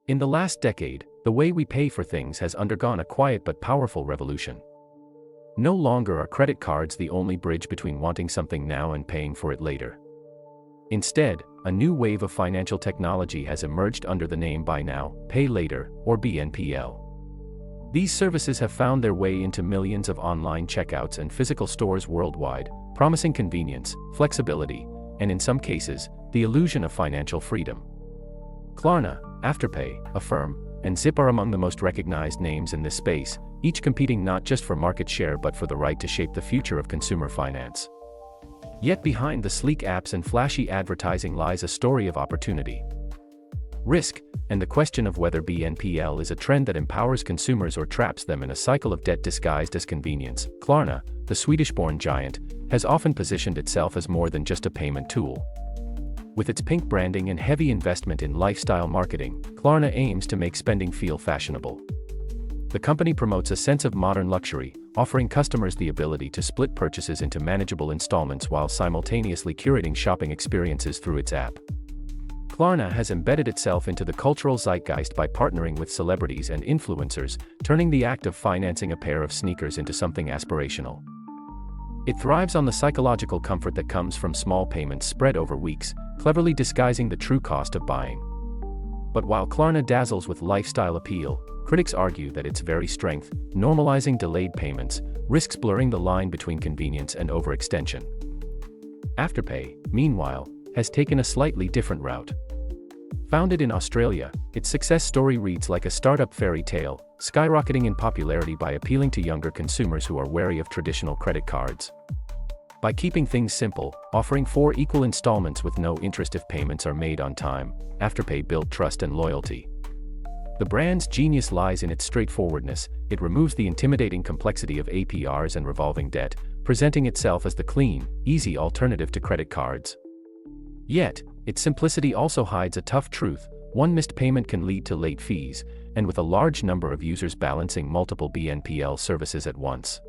In the last decade, the way we pay for things has undergone a quiet but powerful revolution. No longer are credit cards the only bridge between wanting something now and paying for it later. Instead, a new wave of financial technology has emerged under the name Buy Now, Pay Later, or BNPL. These services have found their way into millions of online checkouts and physical stores worldwide, promising convenience, flexibility, and in some cases, the illusion of financial freedom. Klarna, Afterpay, Affirm, and Zip are among the most recognized names in this space, each competing not just for market share but for the right to shape the future of consumer finance. Yet behind the sleek apps and flashy advertising lies a story of opportunity, risk, and the question of whether BNPL is a trend that empowers consumers or traps them in a cycle of debt disguised as convenience. Klarna, the Swedish-born giant, has often positioned itself as more than just a payment tool. With its pink branding and heavy investment in lifestyle marketing, Klarna aims to make spending feel fashionable. The company promotes a sense of modern luxury, offering customers the ability to split purchases into manageable installments while simultaneously curating shopping experiences through its app. Klarna has embedded itself into the cultural zeitgeist by partnering with celebrities and influencers, turning the act of financing a pair of sneakers into something aspirational. It thrives on the psychological comfort that comes from small payments spread over weeks, cleverly disguising the true cost of buying. But while Klarna dazzles with lifestyle appeal, critics argue that its very strength, normalizing delayed payments, risks blurring the line between convenience and overextension. Afterpay, meanwhile, has taken a slightly different route. Founded in Australia, its success story reads like a startup fairy tale, skyrocketing in popularity by appealing to younger consumers who are wary of traditional credit cards. By keeping things simple, offering 4 equal installments with no interest if payments are made on time, Afterpay built trust and loyalty. The brand's genius lies in its straightforwardness. It removes the intimidating complexity of APRs and revolving debt, presenting itself as the clean, easy alternative to credit cards. Yet, its simplicity also hides a tough truth: one missed payment can lead to late fees, and with a large number of users balancing multiple BNPL services at once,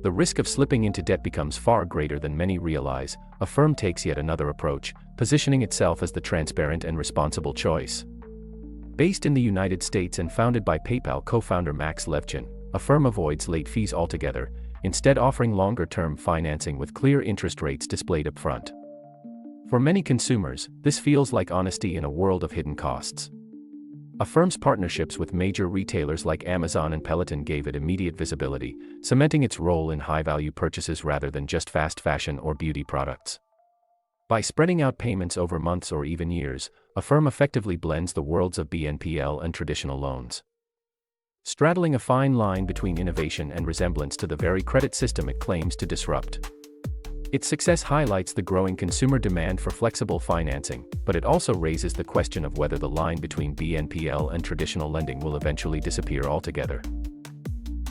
the risk of slipping into debt becomes far greater than many realize. Affirm takes yet another approach, positioning itself as the transparent and responsible choice. Based in the United States and founded by PayPal co-founder Max Levchin, Affirm avoids late fees altogether, instead offering longer-term financing with clear interest rates displayed upfront. For many consumers, this feels like honesty in a world of hidden costs. Affirm's partnerships with major retailers like Amazon and Peloton gave it immediate visibility, cementing its role in high-value purchases rather than just fast fashion or beauty products. By spreading out payments over months or even years, Affirm effectively blends the worlds of BNPL and traditional loans, straddling a fine line between innovation and resemblance to the very credit system it claims to disrupt. Its success highlights the growing consumer demand for flexible financing, but it also raises the question of whether the line between BNPL and traditional lending will eventually disappear altogether.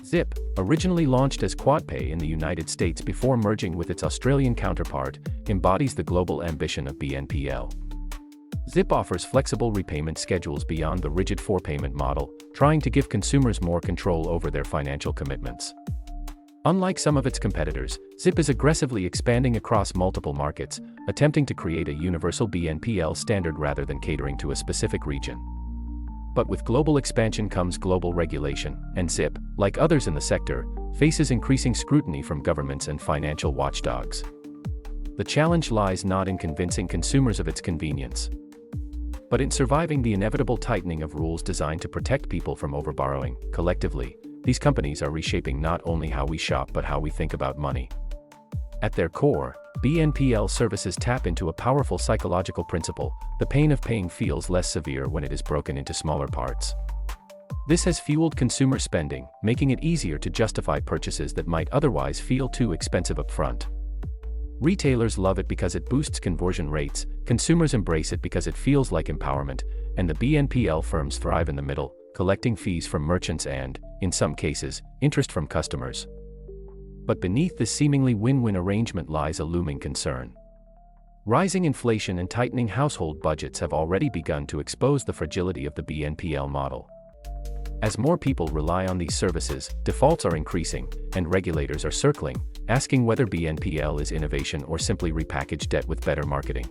Zip, originally launched as QuadPay in the United States before merging with its Australian counterpart, embodies the global ambition of BNPL. Zip offers flexible repayment schedules beyond the rigid 4-payment model, trying to give consumers more control over their financial commitments. Unlike some of its competitors, Zip is aggressively expanding across multiple markets, attempting to create a universal BNPL standard rather than catering to a specific region. But with global expansion comes global regulation, and Zip, like others in the sector, faces increasing scrutiny from governments and financial watchdogs. The challenge lies not in convincing consumers of its convenience, but in surviving the inevitable tightening of rules designed to protect people from overborrowing. Collectively, these companies are reshaping not only how we shop but how we think about money. At their core, BNPL services tap into a powerful psychological principle: the pain of paying feels less severe when it is broken into smaller parts. This has fueled consumer spending, making it easier to justify purchases that might otherwise feel too expensive upfront. Retailers love it because it boosts conversion rates, consumers embrace it because it feels like empowerment, and the BNPL firms thrive in the middle, collecting fees from merchants and, in some cases, interest from customers. But beneath this seemingly win-win arrangement lies a looming concern. Rising inflation and tightening household budgets have already begun to expose the fragility of the BNPL model. As more people rely on these services, defaults are increasing, and regulators are circling, asking whether BNPL is innovation or simply repackaged debt with better marketing.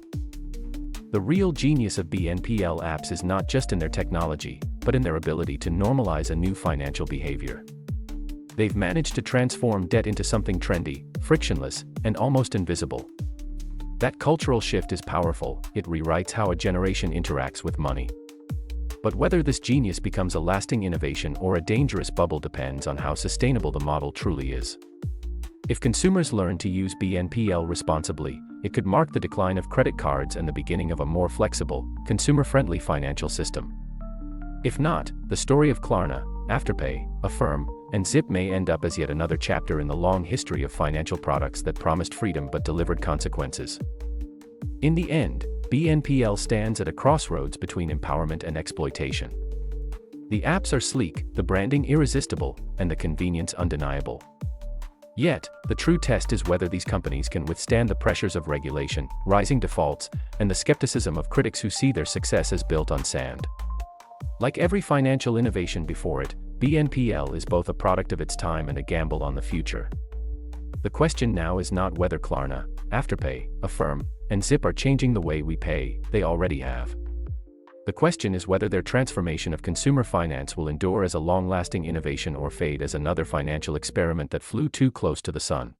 The real genius of BNPL apps is not just in their technology, but in their ability to normalize a new financial behavior. They've managed to transform debt into something trendy, frictionless, and almost invisible. That cultural shift is powerful. It rewrites how a generation interacts with money. But whether this genius becomes a lasting innovation or a dangerous bubble depends on how sustainable the model truly is. If consumers learn to use BNPL responsibly, it could mark the decline of credit cards and the beginning of a more flexible, consumer-friendly financial system. If not, the story of Klarna, Afterpay, Affirm, and Zip may end up as yet another chapter in the long history of financial products that promised freedom but delivered consequences. In the end, BNPL stands at a crossroads between empowerment and exploitation. The apps are sleek, the branding irresistible, and the convenience undeniable. Yet, the true test is whether these companies can withstand the pressures of regulation, rising defaults, and the skepticism of critics who see their success as built on sand. Like every financial innovation before it, BNPL is both a product of its time and a gamble on the future. The question now is not whether Klarna, Afterpay, Affirm, and Zip are changing the way we pay. They already have. The question is whether their transformation of consumer finance will endure as a long-lasting innovation or fade as another financial experiment that flew too close to the sun.